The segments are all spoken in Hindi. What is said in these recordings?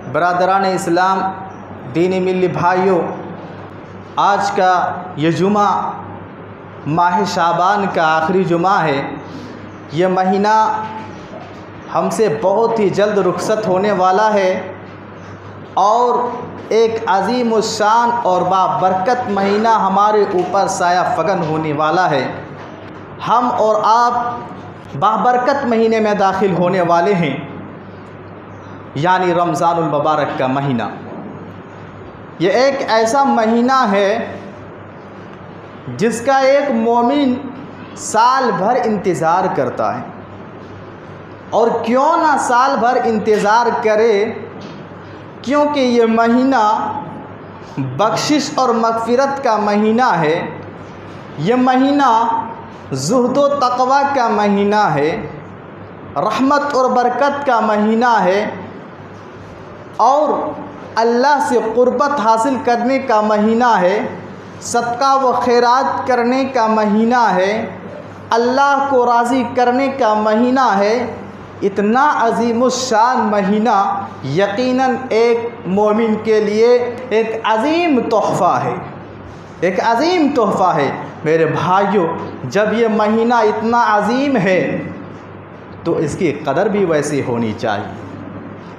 बरादरान इस्लाम, दीनी मिल्ली भाइयों, आज का ये जुमा माह शाबान का आखिरी जुमा है। ये महीना हमसे बहुत ही जल्द रुखसत होने वाला है और एक अजीम शान और बाबरकत महीना हमारे ऊपर साया फगन होने वाला है। हम और आप बाबरकत महीने में दाखिल होने वाले हैं, यानी रमज़ानुल मुबारक का महीना। ये एक ऐसा महीना है जिसका एक मोमिन साल भर इंतज़ार करता है। और क्यों ना साल भर इंतज़ार करे, क्योंकि ये महीना बख्शिश और मग़फ़िरत का महीना है। ये महीना ज़ुहद व तक़वा का महीना है, रहमत और बरकत का महीना है और अल्लाह से क़ुर्बत हासिल करने का महीना है, सदका व खैरात करने का महीना है, अल्लाह को राज़ी करने का महीना है। इतना अज़ीमुश्शान महीना यकीनन एक मोमिन के लिए एक अज़ीम तोहफ़ा है, एक अज़ीम तोहफ़ा है। मेरे भाइयों, जब ये महीना इतना अज़ीम है तो इसकी कदर भी वैसी होनी चाहिए,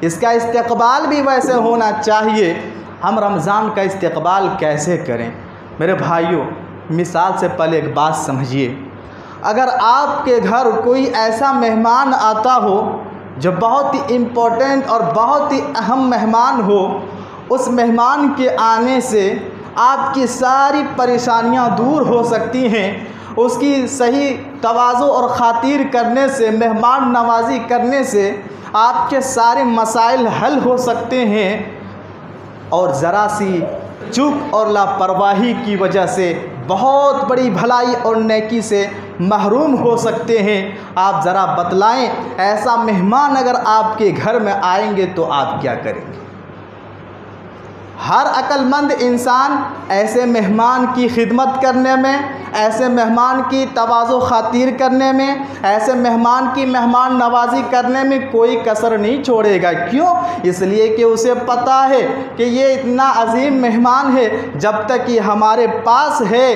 इसका इस्तक़बाल भी वैसे होना चाहिए। हम रमज़ान का इस्तक़बाल कैसे करें? मेरे भाइयों, मिसाल से पहले एक बात समझिए। अगर आपके घर कोई ऐसा मेहमान आता हो जो बहुत ही इम्पोर्टेंट और बहुत ही अहम मेहमान हो, उस मेहमान के आने से आपकी सारी परेशानियां दूर हो सकती हैं। उसकी सही तवाज़ु और ख़ातिर करने से, मेहमान नवाज़ी करने से आपके सारे मसाइल हल हो सकते हैं और ज़रा सी चूक और लापरवाही की वजह से बहुत बड़ी भलाई और नेकी से महरूम हो सकते हैं। आप ज़रा बतलाएं, ऐसा मेहमान अगर आपके घर में आएंगे तो आप क्या करेंगे? हर अक्लमंद इंसान ऐसे मेहमान की खिदमत करने में, ऐसे मेहमान की तवाज़ु ख़ातिर करने में, ऐसे मेहमान की मेहमान नवाज़ी करने में कोई कसर नहीं छोड़ेगा। क्यों? इसलिए कि उसे पता है कि ये इतना अजीम मेहमान है, जब तक ये हमारे पास है,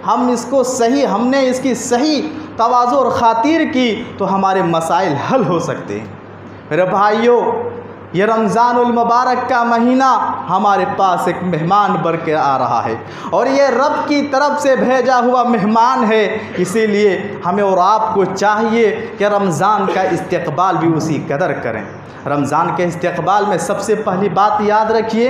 हमने इसकी सही तवाज़ु और ख़ातिर की तो हमारे मसाइल हल हो सकते हैं। मेरे भाइयों, ये रमज़ानुल मुबारक का महीना हमारे पास एक मेहमान बन के आ रहा है और ये रब की तरफ से भेजा हुआ मेहमान है। इसीलिए हमें और आपको चाहिए कि रमज़ान का इस्तक़बाल भी उसी कदर करें। रमज़ान के इस्तक़बाल में सबसे पहली बात याद रखिए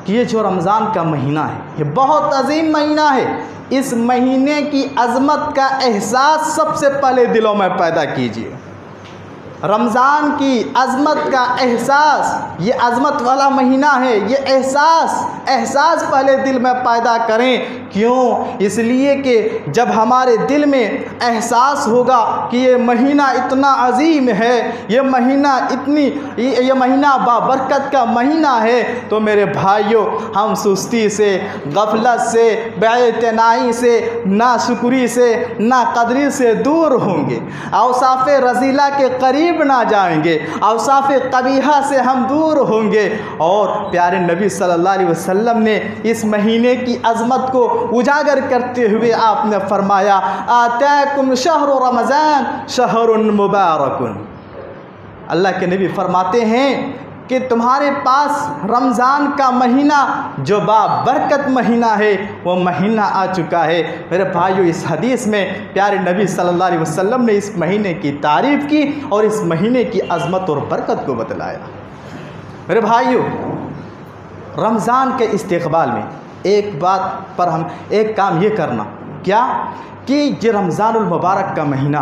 कि ये जो रमज़ान का महीना है, ये बहुत अजीम महीना है। इस महीने की अज़मत का एहसास सबसे पहले दिलों में पैदा कीजिए। रमज़ान की अज़मत का एहसास, ये अज़मत वाला महीना है, ये एहसास पहले दिल में पैदा करें। क्यों? इसलिए कि जब हमारे दिल में एहसास होगा कि ये महीना इतना अजीम है, ये महीना बाबरकत का महीना है, तो मेरे भाइयों, हम सुस्ती से, गफलत से, बेइतनाई से, नाशुक्री से, नाक़दरी से दूर होंगे, औसाफ़े रज़ीला के करीब ना जाएंगे, औसाफ़े कबीहा से हम दूर होंगे। और प्यारे नबी सल्लल्लाहु अलैहि वसल्लम ने इस महीने की अज़मत को उजागर करते हुए आपने फरमाया, आताकुम शहरु रमज़ान शहरुन मुबारकुन। अल्लाह के नबी फरमाते हैं कि तुम्हारे पास रमज़ान का महीना जो बाबरकत महीना है, वो महीना आ चुका है। मेरे भाइयों, इस हदीस में प्यारे नबी सल्लल्लाहु अलैहि वसल्लम ने इस महीने की तारीफ़ की और इस महीने की अज़मत और बरकत को बतलाया। मेरे भाइयों, रमज़ान के इस्तक़बाल में एक बात पर हम एक काम ये करना, क्या कि ये रमज़ानुल मुबारक का महीना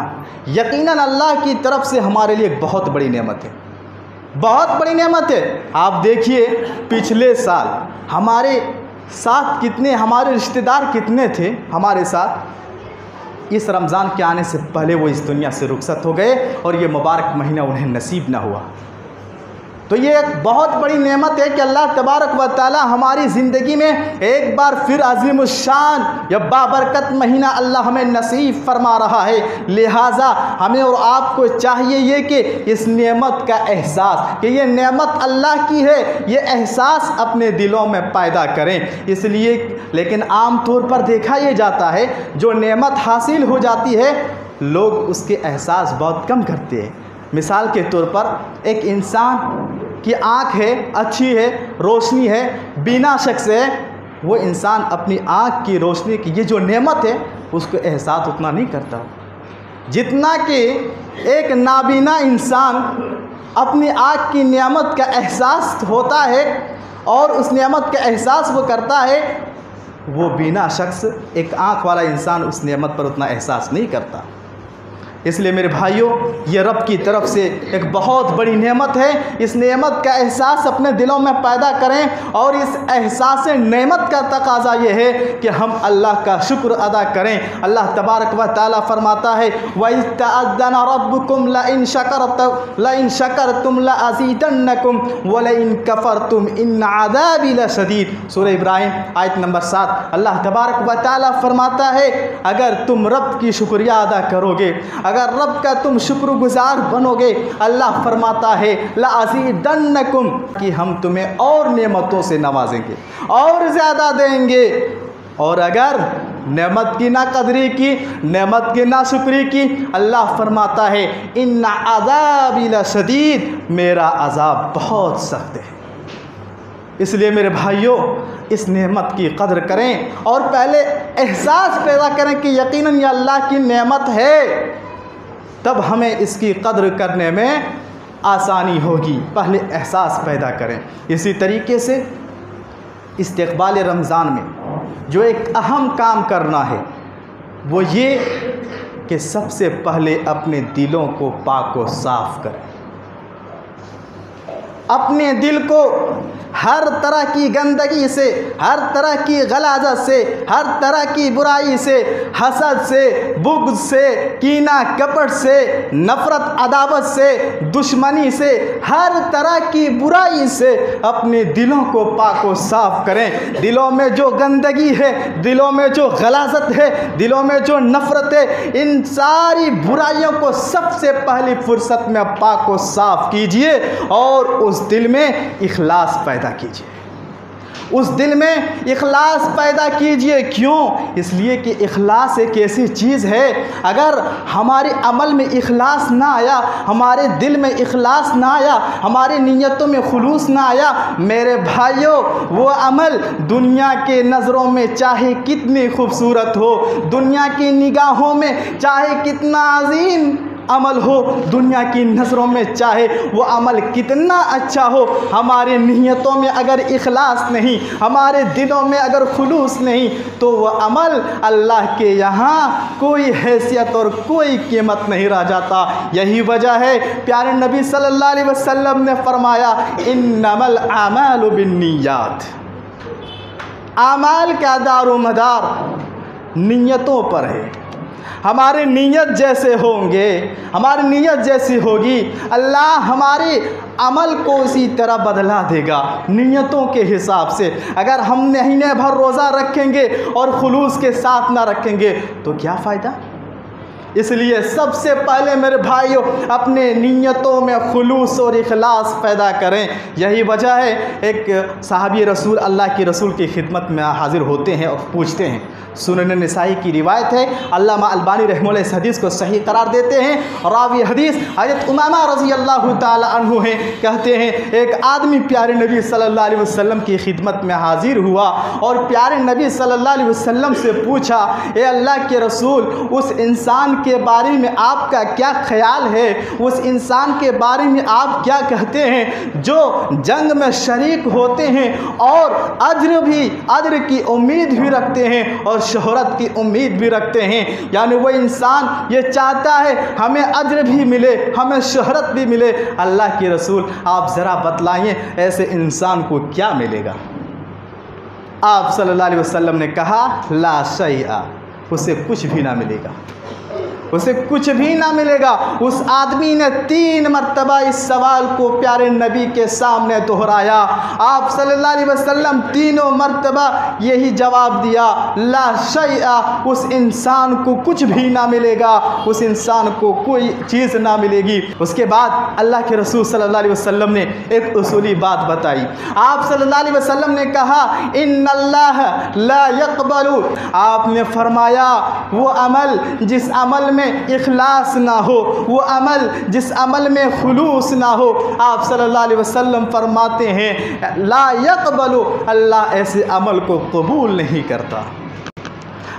यकीनन अल्लाह की तरफ से हमारे लिए एक बहुत बड़ी नेमत है, बहुत बड़ी नेमत है। आप देखिए, पिछले साल हमारे साथ हमारे रिश्तेदार कितने थे हमारे साथ, इस रमज़ान के आने से पहले वो इस दुनिया से रुखसत हो गए और ये मुबारक महीना उन्हें नसीब ना हुआ। तो ये एक बहुत बड़ी नेमत है कि अल्लाह तबारक व तआला हमारी ज़िंदगी में एक बार फिर अज़ीमुश्शान या बाबरकत महीना अल्लाह हमें नसीब फरमा रहा है। लिहाजा हमें और आपको चाहिए ये कि इस नेमत का एहसास कि ये नेमत अल्लाह की है, ये एहसास अपने दिलों में पैदा करें। इसलिए लेकिन आम तौर पर देखा ये जाता है जो नेमत हासिल हो जाती है लोग उसके एहसास बहुत कम करते हैं। मिसाल के तौर पर एक इंसान की आँख है, अच्छी है, रोशनी है, बिना शक से वो इंसान अपनी आँख की रोशनी की ये जो नेमत है उसको एहसास उतना नहीं करता जितना कि एक नाबीना इंसान अपनी आँख की नेमत का एहसास होता है और उस नेमत का एहसास वो करता है। वो बिना शख्स एक आँख वाला इंसान उस नेमत पर उतना एहसास नहीं करता। इसलिए मेरे भाइयों, ये रब की तरफ से एक बहुत बड़ी नेमत है। इस नेमत का एहसास अपने दिलों में पैदा करें और इस एहसास नेमत का तकाजा ये है कि हम अल्लाह का शुक्र अदा करें। अल्लाह तबारक व तआला फरमाता है वइज़ तअज़्ज़ना रब्बुकुम लइन शकरतुम लअज़ीदन्नकुम व लइन कफ़रतुम इन्न अज़ाबी लशदीद। सूरह इब्राहिम आयत नंबर 7। अल्लाह तबारक व तआला फरमाता है अगर तुम रब की शुक्रिया अदा करोगे, अगर रब का तुम शुक्रगुजार बनोगे, अल्लाह फरमाता है लअज़ीदन्नकुम कि हम तुम्हें और नेमतों से नवाजेंगे और ज़्यादा देंगे। और अगर नेमत की ना कदरी की, नेमत की ना शुक्री की, अल्लाह फरमाता है इन्ना अज़ाबी लशदीद, मेरा अज़ाब बहुत सख्त है। इसलिए मेरे भाइयों, इस नेमत की कदर करें और पहले एहसास पैदा करें कि यकीनन ये अल्लाह की नेमत है, तब हमें इसकी कदर करने में आसानी होगी। पहले एहसास पैदा करें। इसी तरीके से इस्तक़बाल रमज़ान में जो एक अहम काम करना है वो ये कि सबसे पहले अपने दिलों को पाक व साफ़ करें। अपने दिल को हर तरह की गंदगी से, हर तरह की गलाजत से, हर तरह की बुराई से, हसद से, बुग़्ज़ से, कीना कपट से, नफ़रत अदावत से, दुश्मनी से, हर तरह की बुराई से अपने दिलों को पाक व साफ़ करें। दिलों में जो गंदगी है, दिलों में जो गलाजत है, दिलों में जो नफ़रत है, इन सारी बुराइयों को सबसे पहली फुर्सत में पाक व साफ़ कीजिए और उस दिल में इखलास पैदा कीजिए। उस दिल में इखलास पैदा कीजिए। क्यों? इसलिए कि इखलास एक ऐसी चीज़ है, अगर हमारे अमल में इखलास ना आया, हमारे दिल में इखलास ना आया, हमारी नीयतों में खुलूस ना आया, मेरे भाइयों, वो अमल दुनिया के नज़रों में चाहे कितनी खूबसूरत हो, दुनिया की निगाहों में चाहे कितना अजीम अमल हो, दुनिया की नज़रों में चाहे वो अमल कितना अच्छा हो, हमारे नीयतों में अगर इखलास नहीं, हमारे दिलों में अगर खुलूस नहीं, तो वह अमल अल्लाह के यहाँ कोई हैसियत और कोई कीमत नहीं रह जाता। यही वजह है प्यारे नबी सल्लल्लाहु अलैहि वसल्लम ने फरमाया इन्नमल आमालु बिन्नियात, आमाल का दारोमदार नीयतों पर है। हमारी नीयत जैसे होंगे, हमारी नीयत जैसी होगी, अल्लाह हमारे अमल को उसी तरह बदला देगा नीयतों के हिसाब से। अगर हम महीने भर रोज़ा रखेंगे और खुलूस के साथ ना रखेंगे तो क्या फ़ायदा। इसलिए सबसे पहले मेरे भाइयों, अपने नीयतों में खुलूस और इखलास पैदा करें। यही वजह है एक सहाबी रसूल अल्लाह के रसूल की खिदमत में हाज़िर होते हैं और पूछते हैं। सुनन नसाई की रिवायत है, अल्लामा अलबानी रहमतुल्लाह इस हदीस को सही करार देते हैं। रावी हदीस हज़रत उमामा रज़ी अल्लाह ताला अन्हु हैं, कहते हैं एक आदमी प्यारे नबी सल्लल्लाहु अलैहि वसल्लम की खिदमत में हाज़िर हुआ और प्यारे नबी सल्लल्लाहु अलैहि वसल्लम से पूछा, ए अल्लाह के रसूल, उस इंसान के बारे में आपका क्या ख्याल है, उस इंसान के बारे में आप क्या कहते हैं जो जंग में शरीक होते हैं और अज्र की उम्मीद भी रखते हैं और शोहरत की उम्मीद भी रखते हैं। यानी वो इंसान ये चाहता है हमें अज्र भी मिले, हमें शोहरत भी मिले। अल्लाह के रसूल आप ज़रा बतलाइए ऐसे इंसान को क्या मिलेगा। आप सल्लल्लाहु अलैहि वसल्लम ने कहा ला शैआ, उसे कुछ भी ना मिलेगा। उसे कुछ भी ना मिलेगा। उस आदमी ने 3 मरतबा इस सवाल को प्यारे नबी के सामने दोहराया। आप सल्लल्लाहु अलैहि वसल्लम तीनों मरतबा यही जवाब दिया, ला शैआ, उस इंसान को कुछ भी ना मिलेगा, उस इंसान को कोई चीज़ ना मिलेगी। उसके बाद अल्लाह के रसूल सल्लल्लाहु अलैहि वसल्लम ने एक उसूली बात बताई। आप सल्लल्लाहु अलैहि वसल्लम ने कहा, इन्नल्लाह ला यक़बलु, आपने फरमाया वो अमल जिस अमल में इखलास ना हो, वो अमल जिस अमल में खुलूस ना हो, आप सल्लल्लाहु अलैहि वसल्लम फरमाते हैं ला यक़बलु, अल्लाह ऐसे अमल को कबूल नहीं करता,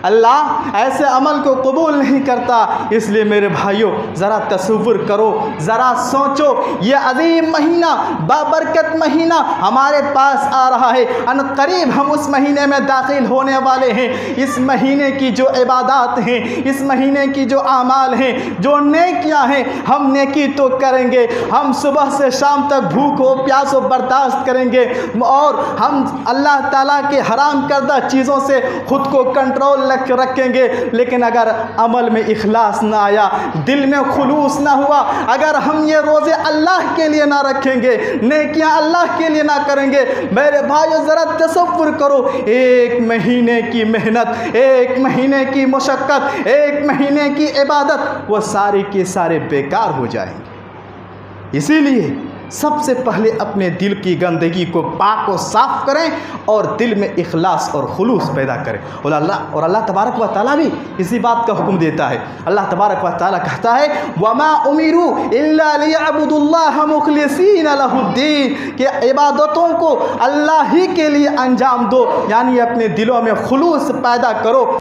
अल्लाह ऐसे अमल को कबूल नहीं करता। इसलिए मेरे भाइयों ज़रा तसव्वुर करो, ज़रा सोचो, ये अज़ीम महीना, बाबरकत महीना हमारे पास आ रहा है। अनक़रीब हम उस महीने में दाखिल होने वाले हैं। इस महीने की जो इबादत हैं, इस महीने की जो आमाल हैं, जो नेकियां हैं, हम नेकी तो करेंगे, हम सुबह से शाम तक भूखो प्यासो बर्दाश्त करेंगे और हम अल्लाह ताला के हराम करदा चीज़ों से ख़ुद को कंट्रोल रखेंगे। लेकिन अगर अमल में इखलास ना आया, दिल में खुलूस ना हुआ, अगर हम ये रोज़े अल्लाह के लिए ना रखेंगे, नेकियां अल्लाह के लिए ना करेंगे, मेरे भाइयों ज़रा तसव्वुर करो, 1 महीने की मेहनत, 1 महीने की मुशक्क़त, 1 महीने की इबादत, वो सारे के सारे बेकार हो जाएंगे। इसीलिए सबसे पहले अपने दिल की गंदगी को पाक और साफ़ करें और दिल में इखलास और खुलूस पैदा करें। और अल्लाह तबारक व तआला भी इसी बात का हुक्म देता है। अल्लाह तबारक व तआला कहता है, वमा उमिरू इल्ला लियअबुदुल्लाह मुखलिसीन लहुद्दीन, कि इबादतों को अल्लाह ही के लिए अंजाम दो, यानी अपने दिलों में खुलूस पैदा करो,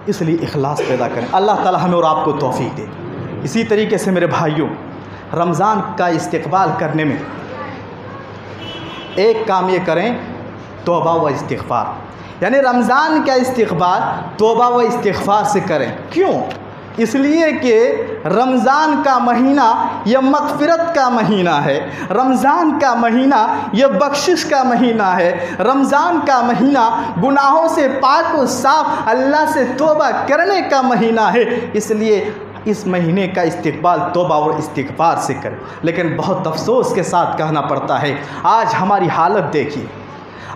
इसलिए इखलास पैदा करें। अल्लाह ताला हमें और आपको तौफीक दे। इसी तरीके से मेरे भाइयों, रमज़ान का इस्तिक़बाल करने में एक काम ये करें, तौबा व इस्तिग़फ़ार, यानी रमज़ान का इस्तिक़बाल तौबा व इस्तिग़फ़ार से करें। क्यों? इसलिए कि रमज़ान का महीना यह मग़फ़िरत का महीना है, रमज़ान का महीना यह बख्शिश का महीना है, रमज़ान का महीना गुनाहों से पाक और साफ़ अल्लाह से तौबा करने का महीना है। इसलिए इस महीने का इस्तिक़बाल तौबा और इस्तिग़फ़ार से करें। लेकिन बहुत अफसोस के साथ कहना पड़ता है, आज हमारी हालत देखिए,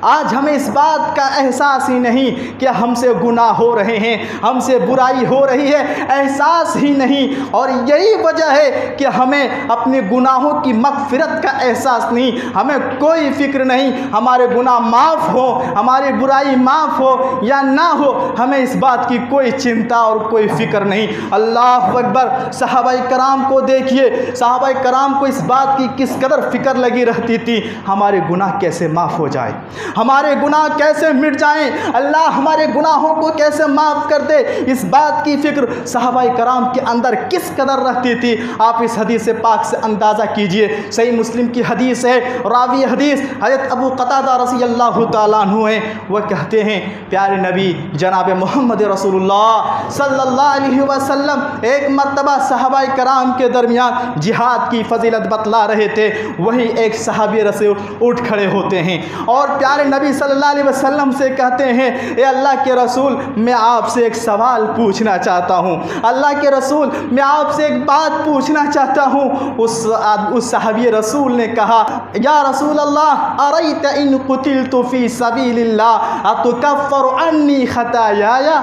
आज हमें इस बात का एहसास ही नहीं कि हमसे गुनाह हो रहे हैं, हमसे बुराई हो रही है, एहसास ही नहीं। और यही वजह है कि हमें अपने गुनाहों की मग़फ़िरत का एहसास नहीं, हमें कोई फ़िक्र नहीं, हमारे गुनाह माफ़ हो, हमारी बुराई माफ़ हो या ना हो, हमें इस बात की कोई चिंता और कोई फ़िक्र नहीं। अल्लाह अकबर। सहाबाए कराम को देखिए, सहाबाए कराम को इस बात की किस कदर फ़िक्र लगी रहती थी, हमारे गुनाह कैसे माफ़ हो जाए, हमारे गुनाह कैसे मिट जाएं, अल्लाह हमारे गुनाहों को कैसे माफ़ कर दे, इस बात की फ़िक्र सहाबाए कराम के अंदर किस कदर रहती थी। आप इस हदीस पाक से अंदाज़ा कीजिए। सही मुस्लिम की हदीस है, रावी हदीस हज़रत अबू क़तादा रज़ियल्लाहु ताला अन्हु हैं। वह कहते हैं, प्यारे नबी जनाब मोहम्मद रसूलुल्लाह सल्लल्लाहु अलैहि वसल्लम एक मरतबा सहाबाए कराम के दरमियान जिहाद की फ़जीलत बतला रहे थे। वही एक सहाबी रसूल उठ खड़े होते हैं और प्यारे नबी सल्लल्लाहु अलैहि वसल्लम से कहते हैं, ए अल्लाह के रसूल, मैं आपसे एक सवाल पूछना चाहता हूँ, अल्लाह के रसूल मैं आपसे एक बात पूछना चाहता हूँ। उस सहाबी रसूल ने कहा, या रसूल अल्लाह, अरैत इन कुतिलतु फी सबीलिल्लाह अतुकफ्फरु अन्नी खतायाया।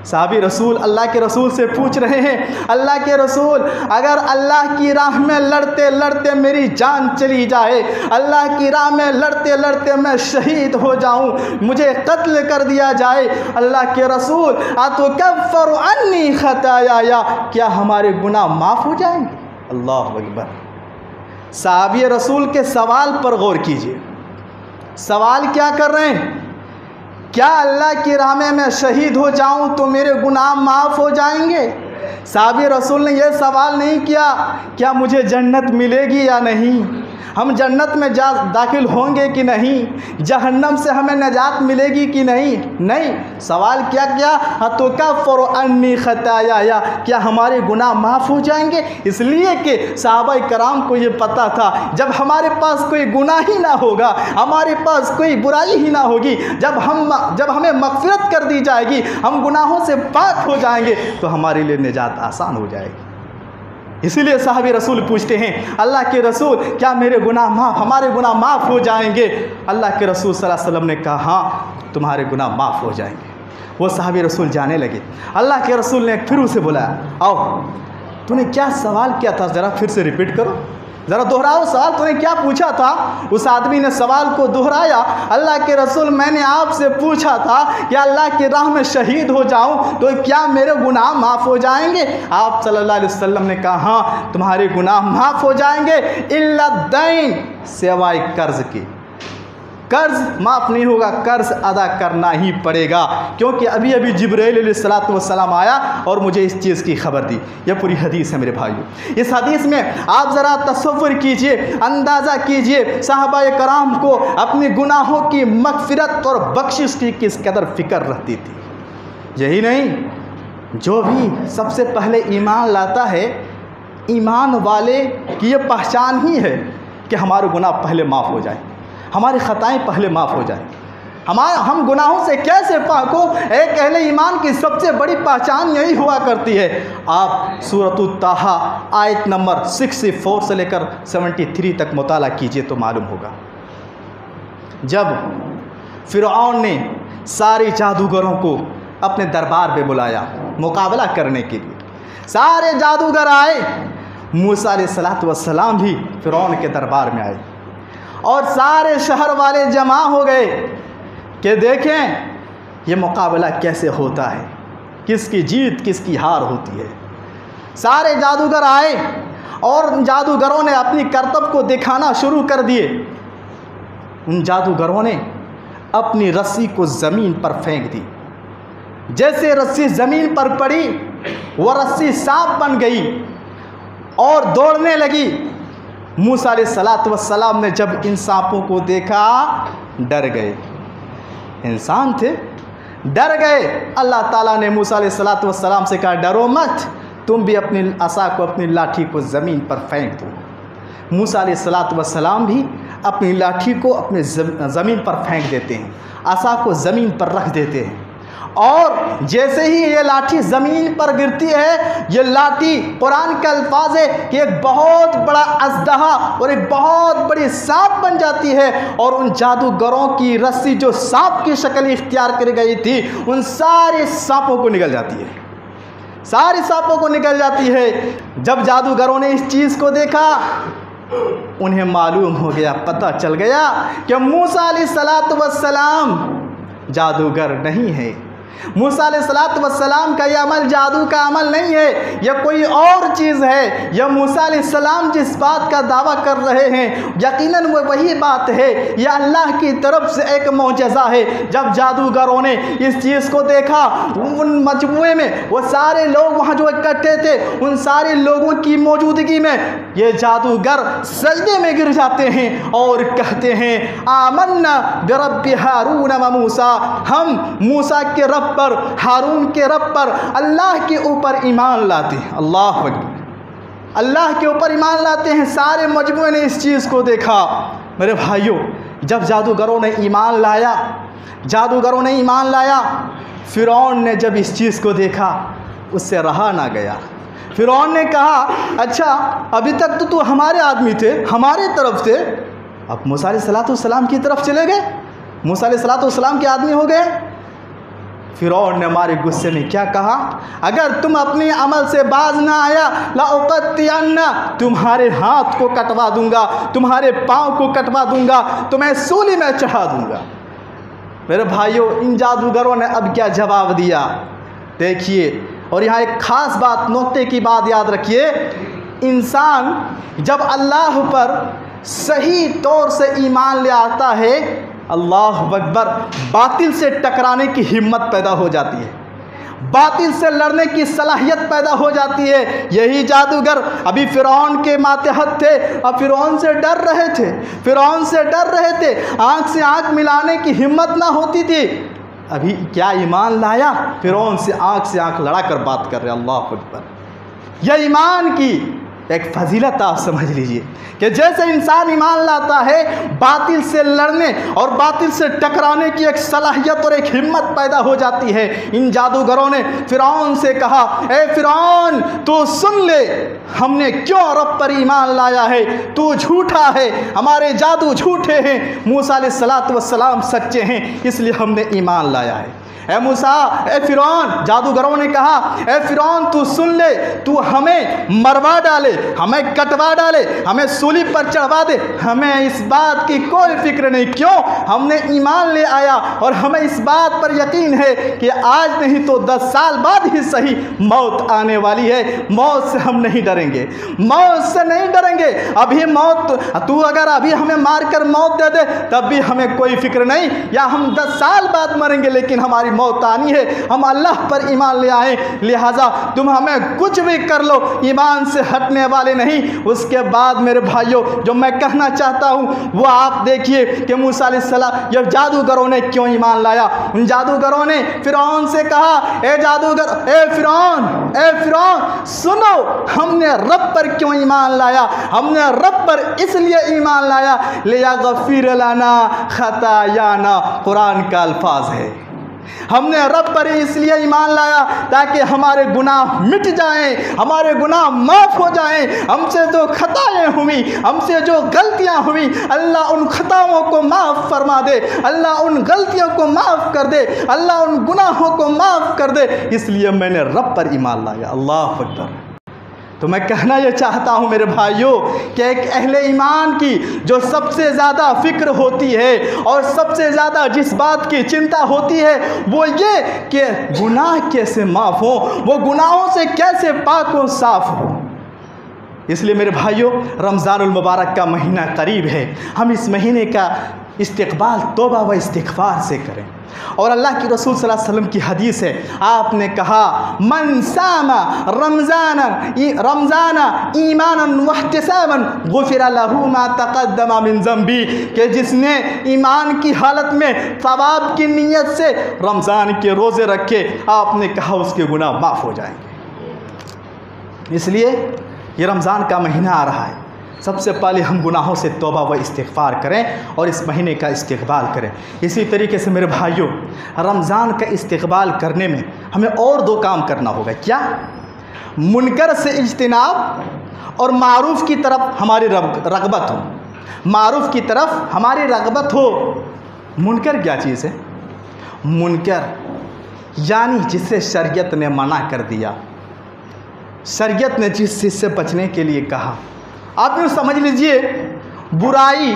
साहबी रसूल अल्लाह के रसूल से पूछ रहे हैं, अल्लाह के रसूल, अगर अल्लाह की राह में लड़ते लड़ते मेरी जान चली जाए, अल्लाह की राह में लड़ते लड़ते मैं शहीद हो जाऊं, मुझे कत्ल कर दिया जाए, अल्लाह के रसूल अतुकफ्फरु अन्नी खताया, क्या हमारे गुनाह माफ़ हो जाएंगे? अल्लाह अकबर। साहबी रसूल के सवाल पर गौर कीजिए। सवाल क्या कर रहे हैं? क्या अल्लाह की राह में मैं शहीद हो जाऊं तो मेरे गुनाह माफ़ हो जाएंगे? साहबी रसूल ने यह सवाल नहीं किया क्या मुझे जन्नत मिलेगी या नहीं, हम जन्नत में दाखिल होंगे कि नहीं, जहन्नम से हमें नजात मिलेगी कि नहीं। नहीं, सवाल क्या किया, अतुकफ्फिरु अन्नी खताया, क्या हमारे गुनाह माफ़ हो जाएंगे। इसलिए कि सहाबा कराम को ये पता था जब हमारे पास कोई गुनाह ही ना होगा, हमारे पास कोई बुराई ही ना होगी, जब हमें मग़फ़िरत कर दी जाएगी, हम गुनाहों से पाक हो जाएंगे, तो हमारे लिए निजात आसान हो जाएगी। इसीलिए साहबी रसूल पूछते हैं, अल्लाह के रसूल क्या हमारे गुनाह माफ़ हो जाएंगे। अल्लाह के रसूल सल्लल्लाहु अलैहि वसल्लम ने कहा, हाँ तुम्हारे गुनाह माफ़ हो जाएंगे। वो साहबी रसूल जाने लगे। अल्लाह के रसूल ने फिर उसे बोला, आओ तूने क्या सवाल किया था, ज़रा फिर से रिपीट करो, ज़रा दोहराओ सवाल, तूने क्या पूछा था। उस आदमी ने सवाल को दोहराया, अल्लाह के रसूल मैंने आपसे पूछा था कि अल्लाह की राह में शहीद हो जाऊं तो क्या मेरे गुनाह माफ़ हो जाएंगे। आप सल्लल्लाहु अलैहि वसल्लम ने कहा, हाँ तुम्हारे गुनाह माफ़ हो जाएंगे, इल्ला दैन, सिवाय कर्ज़ के। कर्ज़ माफ़ नहीं होगा, कर्ज़ अदा करना ही पड़ेगा, क्योंकि अभी अभी जिब्राइल अलैहिस्सलातु वस्सलाम आया और मुझे इस चीज़ की खबर दी। यह पूरी हदीस है मेरे भाइयों। इस हदीस में आप ज़रा तसव्वुर कीजिए, अंदाज़ा कीजिए सहाबाए कराम को अपने गुनाहों की मग़फ़िरत और बख्शिश की किस कदर फ़िक्र रहती थी। यही नहीं, जो भी सबसे पहले ईमान लाता है, ईमान वाले की ये पहचान ही है कि हमारे गुनाह पहले माफ़ हो जाए, हमारी ख़ताएँ पहले माफ़ हो जाए। हम गुनाहों से कैसे पाक हो, एक अहले ईमान की सबसे बड़ी पहचान यही हुआ करती है। आप सूरत ताहा आयत नंबर 64 से लेकर 73 तक मुताला कीजिए तो मालूम होगा। जब फ़िरऔन ने सारे जादूगरों को अपने दरबार में बुलाया मुकाबला करने के लिए, सारे जादूगर आए, मूसा अलैहिस्सलातु वस्सलाम भी फ़िरऔन के दरबार में आए और सारे शहर वाले जमा हो गए कि देखें ये मुकाबला कैसे होता है, किसकी जीत किसकी हार होती है। सारे जादूगर आए और जादूगरों ने अपनी करतब को दिखाना शुरू कर दिए। उन जादूगरों ने अपनी रस्सी को ज़मीन पर फेंक दी। जैसे रस्सी ज़मीन पर पड़ी, वह रस्सी सांप बन गई और दौड़ने लगी। मूसा अलैहिस्सलातु वस्सलाम ने जब इन सांपों को देखा, डर गए। इंसान थे, डर गए। अल्लाह ताला ने मूसा अलैहिस्सलातु वस्सलाम से कहा, डरो मत, तुम भी अपनी असा को, अपनी लाठी को ज़मीन पर फेंक दो। मूसा अलैहिस्सलातु वस्सलाम भी अपनी लाठी को अपने ज़मीन पर फेंक देते हैं, असा को ज़मीन पर रख देते हैं। और जैसे ही ये लाठी ज़मीन पर गिरती है, ये लाठी कुरान का अल्फाज है कि एक बहुत बड़ा अजदहा और एक बहुत बड़ी सांप बन जाती है और उन जादूगरों की रस्सी जो सांप की शक्ल इख्तियार कर गई थी, उन सारे सांपों को निकल जाती है, सारे सांपों को निकल जाती है। जब जादूगरों ने इस चीज़ को देखा, उन्हें मालूम हो गया, पता चल गया कि मूसा अलैहिस्सलातु वस्सलाम जादूगर नहीं है। मूसा अलैहिस्सलातु वस्सलाम का यह अमल जादू का अमल नहीं है, यह कोई और चीज़ है। यह मूसा अलैहिस्सलाम जिस बात का दावा कर रहे हैं, यकीनन वो वही बात है, यह अल्लाह की तरफ से एक मौजज़ा है। जब जादूगरों ने इस चीज़ को देखा, उन मजमुए में वो सारे लोग वहाँ जो इकट्ठे थे, उन सारे लोगों की मौजूदगी में ये जादूगर सजदे में गिर जाते हैं और कहते हैं, आमन्ना बिरब्बि हारून व मूसा, हम मूसा के रब पर, हारून के रब पर, अल्लाह के ऊपर ईमान लाते हैं। अल्लाह अकबर, अल्लाह के ऊपर ईमान लाते हैं। सारे मजमुए ने इस चीज़ को देखा। मेरे भाइयों, जब जादूगरों ने ईमान लाया, जादूगरों ने ईमान लाया, फ़िरौन ने जब इस चीज़ को देखा, उससे रहा ना गया। फ़िरौन ने कहा, अच्छा अभी तक तो तू हमारे आदमी थे, हमारे तरफ थे, अब मूसा अलैहिस्सलातु वस्सलाम की तरफ चले गए, मूसा अलैहिस्सलातु वस्सलाम के आदमी हो गए। फ़िरौन ने हमारे गुस्से में क्या कहा, अगर तुम अपने अमल से बाज ना आया, लाउक़त्तिअन्ना, तुम्हारे हाथ को कटवा दूंगा, तुम्हारे पाँव को कटवा दूंगा, तुम्हें सूली में चढ़ा दूंगा। मेरे भाइयों, इन जादूगरों ने अब क्या जवाब दिया देखिए। और यहाँ एक ख़ास बात, नुक्ते की बात याद रखिए, इंसान जब अल्लाह पर सही तौर से ईमान ले आता है, अल्लाह अकबर, बातिल से टकराने की हिम्मत पैदा हो जाती है। बातिल से लड़ने की सलाहियत पैदा हो जाती है। यही जादूगर अभी फ़िरौन के मातहत थे, अब फ़िरौन से डर रहे थे, फ़िरौन से डर रहे थे, आँख से आँख मिलाने की हिम्मत ना होती थी। अभी क्या ईमान लाया, फ़िरौन से आँख लड़ा कर बात कर रहे। अल्लाह अकबर। यह ईमान की एक फजीलत आप समझ लीजिए कि जैसे इंसान ईमान लाता है, बातिल से लड़ने और बातिल से टकराने की एक सलाहियत और एक हिम्मत पैदा हो जाती है। इन जादूगरों ने फ़िरौन से कहा, ए फ़िरौन तू सुन ले, हमने क्यों रब पर ईमान लाया है, तू झूठा है, हमारे जादू झूठे हैं, मूसा अलैहिस्सलातु वस्सलाम सच्चे हैं, इसलिए हमने ईमान लाया है। ए मूसा, ए फ़िरौन, जादूगरों ने कहा, ए फ़िरौन तू सुन ले, तू हमें मरवा डाले, हमें कटवा डाले, हमें सूली पर चढ़वा दे, हमें इस बात की कोई फिक्र नहीं। क्यों? हमने ईमान ले आया और हमें इस बात पर यकीन है कि आज नहीं तो 10 साल बाद ही सही मौत आने वाली है। मौत से हम नहीं डरेंगे, मौत से नहीं डरेंगे। अभी मौत, तू अगर अभी हमें मार कर मौत दे दे तब भी हमें कोई फिक्र नहीं, या हम 10 साल बाद मरेंगे लेकिन हमारी मौत आनी है, हम अल्लाह पर ईमान ले आए, लिहाजा तुम हमें कुछ भी कर लो, ईमान से हटने वाले नहीं। उसके बाद मेरे भाइयों, जो मैं कहना चाहता हूँ वो आप देखिए कि मूसा अलैहिस्सलाम, ये जादूगरों ने क्यों ईमान लाया। उन जादूगरों ने फ़िरौन से कहा, ए जादूगर, ए फ़िरौन सुनो, हमने रब पर क्यों ईमान लाया, हमने रब पर इसलिए ईमान लाया, लियग़फ़िर लना ख़तायाना, कुरान का अल्फाज है। हमने रब पर इसलिए ईमान लाया ताकि हमारे गुनाह मिट जाएं, हमारे गुनाह माफ़ हो जाएं, हमसे जो खताएं हुई, हमसे जो गलतियां हुई, अल्लाह उन खताओं को माफ़ फरमा दे, अल्लाह उन गलतियों को माफ़ कर दे, अल्लाह उन गुनाहों को माफ़ कर दे, इसलिए मैंने रब पर ईमान लाया। अल्लाह अकबर। तो मैं कहना यह चाहता हूँ मेरे भाइयों कि एक अहले ईमान की जो सबसे ज़्यादा फ़िक्र होती है और सबसे ज़्यादा जिस बात की चिंता होती है वो ये कि गुनाह कैसे माफ़ हो, वो गुनाहों से कैसे पाक हो, साफ़ हो। इसलिए मेरे भाइयों, रमज़ानुल मुबारक का महीना करीब है, हम इस महीने का इस्तिक़बाल तौबा व इस्तिग़फ़ार से करें। और अल्लाह की रसूल सल्लल्लाहु अलैहि वसल्लम की हदीस है, आपने कहा, मन सामा रमज़ाना ईमानन वहतिसाबन गुफ़िरा लहू मा तक़द्दमा मिन ज़ंबी, कि जिसने ईमान की हालत में सवाब की नीयत से रमज़ान के रोज़े रखे, आपने कहा उसके गुनाह माफ़ हो जाएंगे। इसलिए ये रमज़ान का महीना आ रहा है, सबसे पहले हम गुनाहों से तौबा व इस्तिग़फ़ार करें और इस महीने का इस्तिक़बाल करें। इसी तरीके से मेरे भाइयों, रमज़ान का इस्तिक़बाल करने में हमें और 2 काम करना होगा। क्या? मुनकर से इज्तिनाब और मारूफ़ की तरफ हमारी रग़बत हो। मारूफ़ की तरफ हमारी रग़बत हो। मुनकर क्या चीज़ है? मुनकर यानी जिसे शरीयत ने मना कर दिया, शरीयत ने जिस चीज़ से बचने के लिए कहा। आप यूँ समझ लीजिए, बुराई,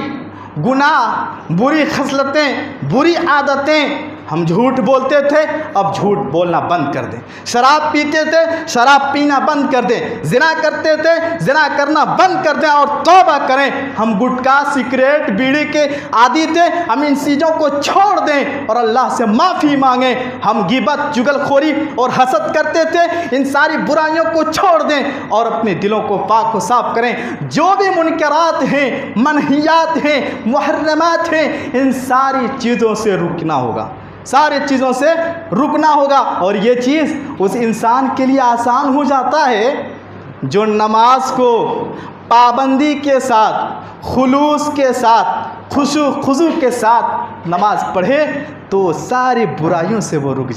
गुनाह, बुरी खसलतें, बुरी आदतें, हम झूठ बोलते थे, अब झूठ बोलना बंद कर दें। शराब पीते थे, शराब पीना बंद कर दें। ज़िना करते थे, ज़िना करना बंद कर दें और तौबा करें। हम गुटखा, सिगरेट, बीड़ी के आदी थे, हम इन चीज़ों को छोड़ दें और अल्लाह से माफ़ी मांगें। हम गिबत, चुगलखोरी और हसद करते थे, इन सारी बुराइयों को छोड़ दें और अपने दिलों को पाक व साफ़ करें। जो भी मुनकरात हैं, मनहियात हैं, मुहर्रमात हैं, इन सारी चीज़ों से रुकना होगा, सारी चीज़ों से रुकना होगा। और ये चीज़ उस इंसान के लिए आसान हो जाता है जो नमाज को पाबंदी के साथ, खुलूस के साथ, खुशू के साथ नमाज पढ़े तो सारी बुराइयों से वो रुक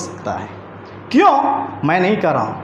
सकता है। क्यों? मैं नहीं कह रहा हूँ,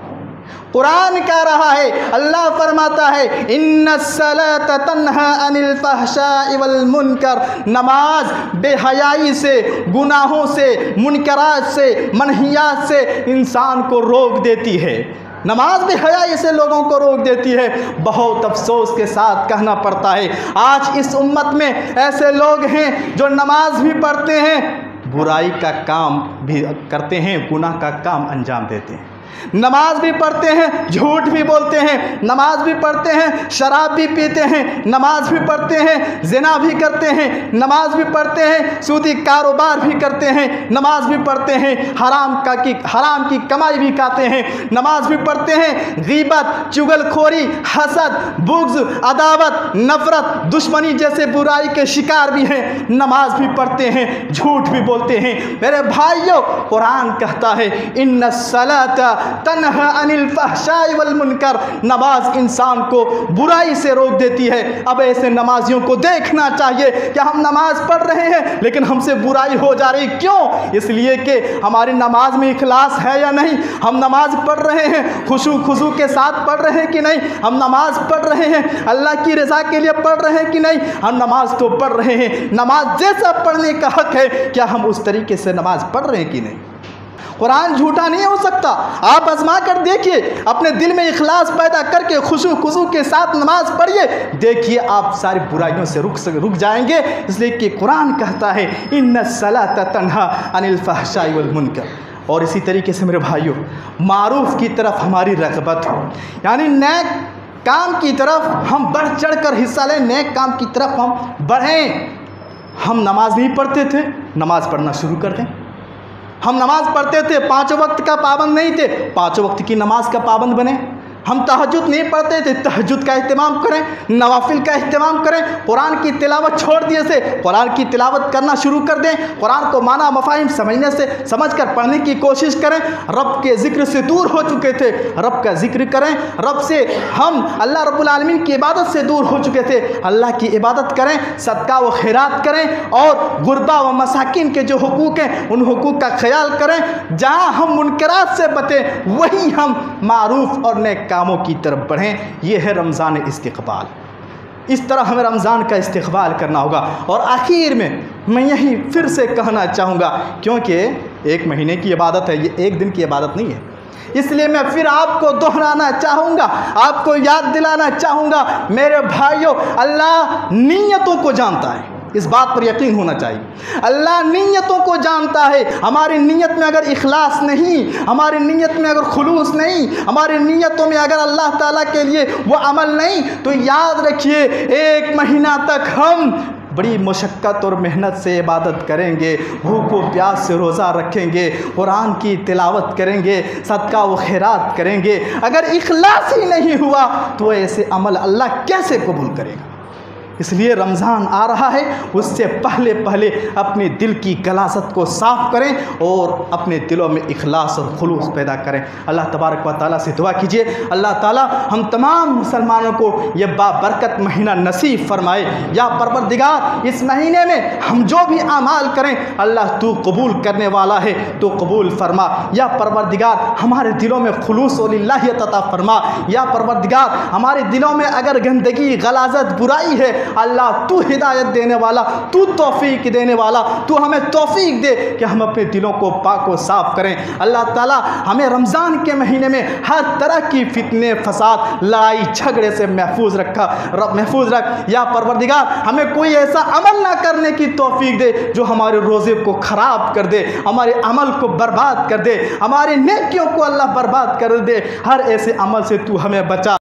कुरान कह रहा है, अल्लाह फरमाता है, इन्नस्सलात तन्हा अनिल फहशाइ वल मुनकर। नमाज बेहयाई से, गुनाहों से, मुनकरात से, मनहियात से इंसान को रोक देती है। नमाज बेहयाई से लोगों को रोक देती है। बहुत अफसोस के साथ कहना पड़ता है, आज इस उम्मत में ऐसे लोग हैं जो नमाज भी पढ़ते हैं, बुराई का काम भी करते हैं, गुनाह का काम अंजाम देते हैं। नमाज भी पढ़ते हैं, झूठ भी बोलते हैं, नमाज भी पढ़ते हैं, शराब भी पीते हैं, नमाज भी पढ़ते हैं, ज़िना भी करते हैं, नमाज भी पढ़ते हैं, सूदी कारोबार भी करते हैं, नमाज भी पढ़ते हैं, हराम की कमाई भी खाते हैं, नमाज भी पढ़ते हैं, गीबत, चुगलखोरी, हसद, बुग़्ज़, अदावत, नफ़रत, दुश्मनी जैसे बुराई के शिकार भी हैं, नमाज भी पढ़ते हैं, झूठ भी बोलते हैं। मेरे भाइयों, कुरान कहता है इन्नस्सलाता तन्हा अनिल फहशाई वल मुनकर, नमाज इंसान को बुराई से रोक देती है। अब ऐसे नमाजियों को देखना चाहिए कि हम नमाज पढ़ रहे हैं लेकिन हमसे बुराई हो जा रही, क्यों? इसलिए कि हमारी नमाज में इखलास है या नहीं, हम नमाज पढ़ रहे हैं खुशू के साथ पढ़ रहे हैं कि नहीं, हम नमाज पढ़ रहे हैं अल्लाह की रज़ा के लिए पढ़ रहे हैं कि नहीं। हम नमाज तो पढ़ रहे हैं, नमाज जैसा पढ़ने का हक है, क्या हम उस तरीके से नमाज पढ़ रहे हैं कि नहीं? कुरान झूठा नहीं हो सकता। आप आजमा कर देखिए, अपने दिल में इखलास पैदा करके खुशू के साथ नमाज पढ़िए, देखिए आप सारी बुराइयों से रुक जाएंगे। इसलिए कि कुरान कहता है इन्नस्सलाता तन्हा अनिल फहशाई वल मुनकर। और इसी तरीके से मेरे भाइयों, मारूफ की तरफ हमारी रग़बत हो, यानी नेक काम की तरफ हम बढ़ चढ़ कर हिस्सा लें, नेक काम की तरफ हम बढ़ें। हम नमाज नहीं पढ़ते थे, नमाज पढ़ना शुरू कर दें। हम नमाज पढ़ते थे, 5 वक्त का पाबंद नहीं थे, 5 वक्त की नमाज का पाबंद बने। हम तहज्जुद नहीं पढ़ते थे, तहज्जुद का इस्तेमाल करें, नवाफिल का इस्तेमाल करें। कुरान की तिलावत छोड़ दिए से कुरान की तिलावत करना शुरू कर दें। कुरान को माना मफ़ाहिम समझ कर पढ़ने की कोशिश करें। रब के ज़िक्र से दूर हो चुके थे, रब का ज़िक्र करें। रब से हम अल्लाह रब्बुल आलमीन की इबादत से दूर हो चुके थे, अल्लाह की इबादत करें, सदका व खैरात करें, और गुरबा व मसाकिन के जो हुकूक हैं उन हुकूक का ख्याल करें। जहाँ हम मुनकरात से बचें वहीं हम मारूफ और नेक कामों की तरफ बढ़ें। ये है रमज़ान इस्तिक़बाल। इस तरह हमें रमज़ान का इस्तिक़बाल करना होगा। और आखिर में मैं यही फिर से कहना चाहूँगा, क्योंकि 1 महीने की इबादत है, ये 1 दिन की इबादत नहीं है, इसलिए मैं फिर आपको दोहराना चाहूँगा, आपको याद दिलाना चाहूँगा। मेरे भाइयों, अल्लाह नीयतों को जानता है, इस बात पर यकीन होना चाहिए। अल्लाह नीयतों को जानता है। हमारी नीयत में अगर इखलास नहीं, हमारी नीयत में अगर खुलूस नहीं, हमारी नीयतों में अगर अल्लाह ताला के लिए वो अमल नहीं, तो याद रखिए 1 महीना तक हम बड़ी मुशक्क़त और मेहनत से इबादत करेंगे, भूख व प्यास से रोज़ा रखेंगे, कुरान की तिलावत करेंगे, सदका व खैरात करेंगे। अगर इखलास ही नहीं हुआ तो ऐसे अमल अल्लाह कैसे कबूल करेगा? इसलिए रमज़ान आ रहा है, उससे पहले अपने दिल की गलासत को साफ़ करें और अपने दिलों में इखलास और खुलूस पैदा करें। अल्लाह तबारक व तआला से दुआ कीजिए, अल्लाह ताला हम तमाम मुसलमानों को ये बाबरकत महीना नसीब फरमाए। या परवरदिगार, इस महीने में हम जो भी आमाल करें अल्लाह तू कबूल करने वाला है, तो कबूल फरमा। या परवरदिगार, हमारे दिलों में खुलूस व लिल्लाहियत अता फरमा। या परवरदिगार, हमारे दिलों में अगर गंदगी, गलाजत, बुराई है, अल्लाह तू हिदायत देने वाला, तू तौफीक देने वाला, तू हमें तौफीक दे कि हम अपने दिलों को पाक व साफ़ करें। अल्लाह ताला हमें रमज़ान के महीने में हर तरह की फितने, फसाद, लड़ाई झगड़े से महफूज रख। या परवरदिगार, हमें कोई ऐसा अमल ना करने की तौफीक दे जो हमारे रोज़े को ख़राब कर दे, हमारे अमल को बर्बाद कर दे, हमारे नेकियों को अल्लाह बर्बाद कर दे। हर ऐसे अमल से तू हमें बचा।